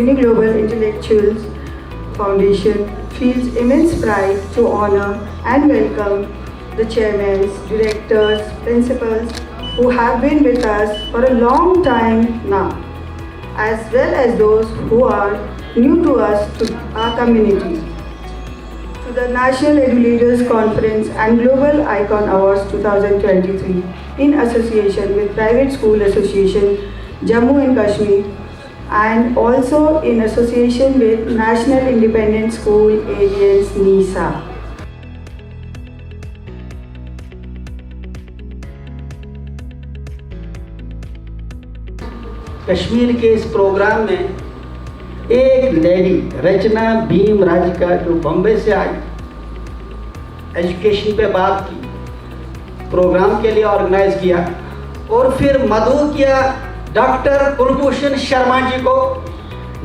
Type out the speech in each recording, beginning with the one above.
Uniglobal Intellectuals Foundation feels immense pride to honor and welcome the chairmen, directors, principals who have been with us for a long time now, as well as those who are new to us, to our community. To the National Eduleaders Conference and Global Icon Awards 2023 in association with Private School Association Jammu and Kashmir, and also in association with National Independent School Alliance NISA. Kashmir के इस programme में एक lady रचना भीम राजिका जो बम्बई से आई, education पे बात की, programme के लिए ऑर्गेनाइज किया, और फिर मदऊ किया डॉक्टर कुलभूषण शर्मा जी को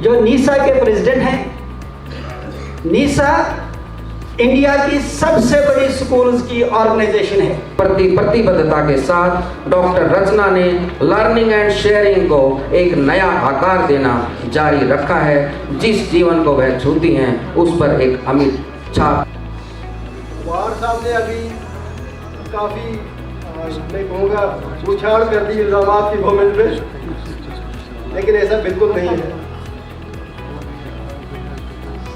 जो नीसा के प्रेसिडेंट हैं। नीसा इंडिया की सबसे बड़ी स्कूल्स की ऑर्गेनाइजेशन है। प्रतिबद्धता के साथ डॉक्टर रचना ने लर्निंग एंड शेयरिंग को एक नया आकार देना जारी रखा है। जिस जीवन को वह छूती हैं उस पर एक अमिट छाप। वार साहब ने अभी काफ़ी मैं कहूँगा उछाड़ कर दी इल्ज़ामात की गवर्नमेंट पे, लेकिन ऐसा बिल्कुल नहीं है।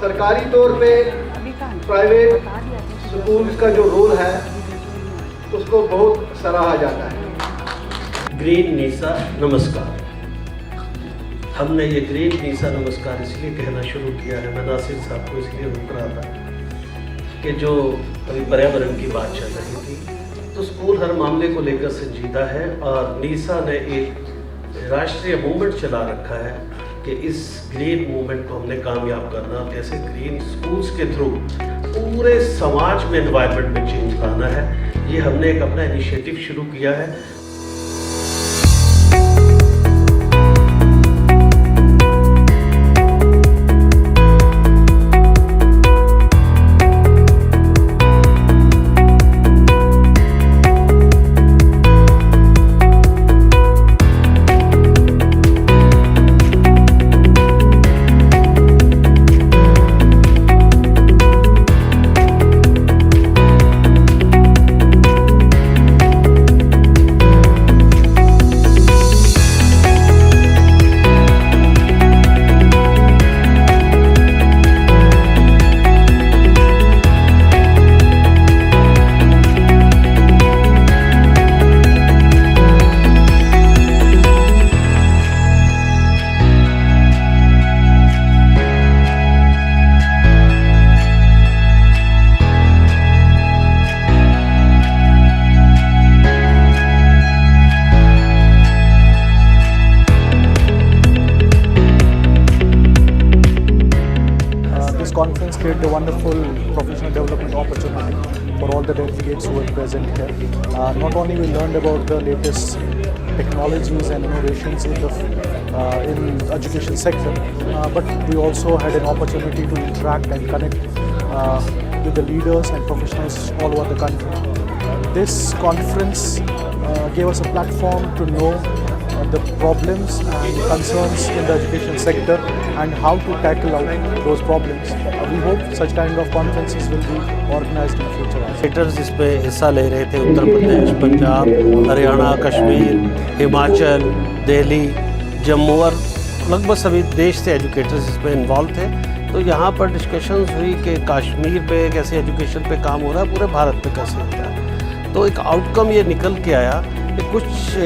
सरकारी तौर पे प्राइवेट स्कूल्स का जो रोल है उसको बहुत सराहा जाता है। ग्रीन नीसा नमस्कार। हमने ये ग्रीन नीसा नमस्कार इसलिए कहना शुरू किया है, मैं नासिर साहब को इसलिए रोक रहा था कि जो अभी पर्यावरण की बात चल रही थी, तो स्कूल हर मामले को लेकर संजीदा है और नीसा ने एक राष्ट्रीय मूवमेंट चला रखा है कि इस ग्रीन मूवमेंट को हमने कामयाब करना, कैसे ग्रीन स्कूल्स के थ्रू पूरे समाज में एनवायरनमेंट में चेंज लाना है। ये हमने एक अपना इनिशिएटिव शुरू किया है। This conference created a wonderful professional development opportunity for all the delegates who were present here. Not only we learned about the latest technologies and innovations in education sector, but we also had an opportunity to interact and connect with the leaders and professionals all over the country. This conference gave us a platform to know the problems and concerns in the education sector and how to tackle out those problems. We hope such kind of conferences will be organized in future. Educators इस पे हिस्सा ले रहे थे। उत्तर प्रदेश, पंजाब, हरियाणा, कश्मीर, हिमाचल, दिल्ली, जम्मू और लगभग सभी देश से एजुकेटर्स इसमें इन्वॉल्व थे। तो यहाँ पर डिस्कशंस हुई कि कश्मीर पे कैसे एजुकेशन पे काम हो रहा है, पूरे भारत पे कैसे होता है। तो एक आउटकम ये निकल के आया कि कुछ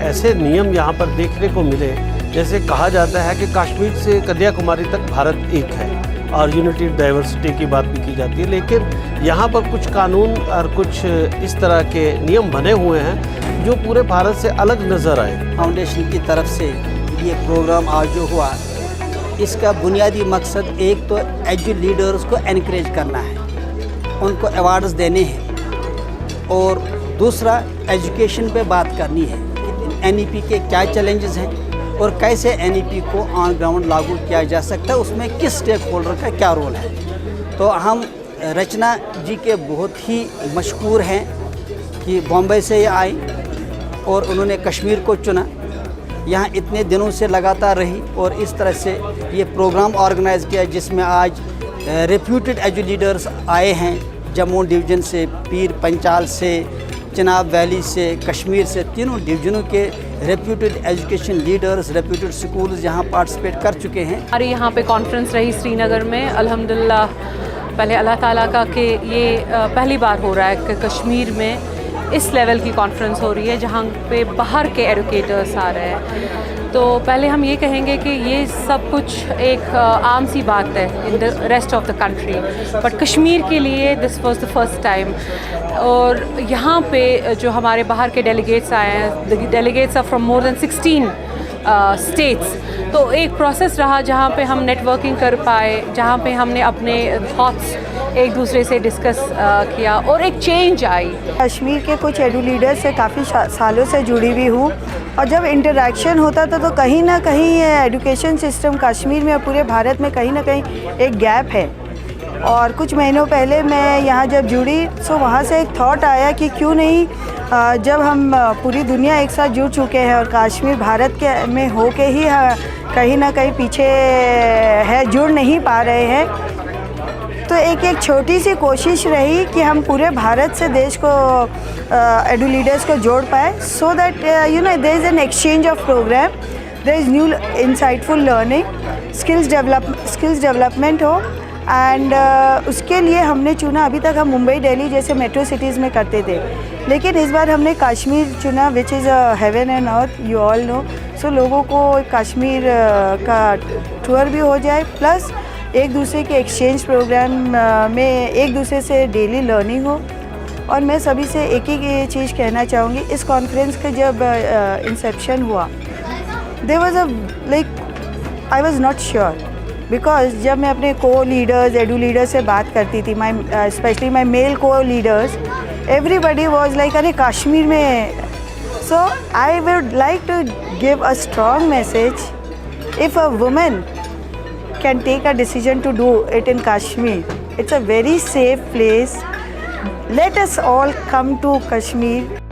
ऐसे नियम यहाँ पर देखने को मिले, जैसे कहा जाता है कि कश्मीर से कन्याकुमारी तक भारत एक है और यूनिटी डाइवर्सिटी की बात भी की जाती है, लेकिन यहाँ पर कुछ कानून और कुछ इस तरह के नियम बने हुए हैं जो पूरे भारत से अलग नज़र आए। फाउंडेशन की तरफ से ये प्रोग्राम आज जो हुआ, इसका बुनियादी मकसद एक तो एजू लीडर्स को एनकरेज करना है, उनको अवार्ड्स देने हैं, और दूसरा एजुकेशन पे बात करनी है कि एनईपी के क्या चैलेंजेस हैं और कैसे एनईपी को ऑन ग्राउंड लागू किया जा सकता है, उसमें किस स्टेक होल्डर का क्या रोल है। तो हम रचना जी के बहुत ही मशहूर हैं कि बॉम्बे से ये आई और उन्होंने कश्मीर को चुना यहाँ इतने दिनों से लगातार रही और इस तरह से ये प्रोग्राम ऑर्गेनाइज़ किया जिसमें आज रेप्यूटेड एजू लीडर्स आए हैं, जम्मू डिवीज़न से, पीर पंचाल से, चिनाब वैली से, कश्मीर से, तीनों डिवीज़नों के reputed education leaders, reputed schools यहाँ पार्टिसिपेट कर चुके हैं। हमारी यहाँ पे कॉन्फ्रेंस रही श्रीनगर में, अल्हम्दुलिल्लाह पहले अल्लाह ताला का कि ये पहली बार हो रहा है कि कश्मीर में इस लेवल की कॉन्फ्रेंस हो रही है जहाँ पे बाहर के एडुकेटर्स आ रहे हैं। तो पहले हम ये कहेंगे कि ये सब कुछ एक आम सी बात है in the rest of the country, but Kashmir के लिए this was the first time. और यहाँ पे जो हमारे बाहर के डेलीगेट्स आए हैं, the delegates are from more than 16 states, तो एक प्रोसेस रहा जहाँ पे हम नेटवर्किंग कर पाए, जहाँ पे हमने अपने थॉट्स एक दूसरे से डिस्कस किया और एक चेंज आई। कश्मीर के कुछ एडू लीडर्स से काफ़ी सालों से जुड़ी हुई हूँ और जब इंटरेक्शन होता था तो कहीं ना कहीं ये एजुकेशन सिस्टम कश्मीर में और पूरे भारत में कहीं ना कहीं एक गैप है। और कुछ महीनों पहले मैं यहाँ जब जुड़ी तो वहाँ से एक थॉट आया कि क्यों नहीं, जब हम पूरी दुनिया एक साथ जुड़ चुके हैं और कश्मीर भारत के में हो के ही कहीं ना कहीं पीछे है, जुड़ नहीं पा रहे हैं, तो एक छोटी सी कोशिश रही कि हम पूरे भारत से देश को एडू लीडर्स को जोड़ पाए, so that you know there is an exchange of program, there is new insightful learning, skills development हो। एंड उसके लिए हमने चुना, अभी तक हम मुंबई दिल्ली जैसे मेट्रो सिटीज़ में करते थे, लेकिन इस बार हमने कश्मीर चुना, which is heaven and earth, you all know. So लोगों को कश्मीर का टूर भी हो जाए, प्लस एक दूसरे के एक्सचेंज प्रोग्राम में एक दूसरे से डेली लर्निंग हो। और मैं सभी से एक ही चीज़ कहना चाहूँगी, इस कॉन्फ्रेंस का जब इंसेप्शन हुआ, there was a like I was not sure, because जब मैं अपने को लीडर्स, एडू लीडर्स से बात करती थी, specially my male co leaders, everybody was like अरे कश्मीर में। So I would like to give a strong message, if a women can take a decision to do it in Kashmir. It's a very safe place. Let us all come to Kashmir.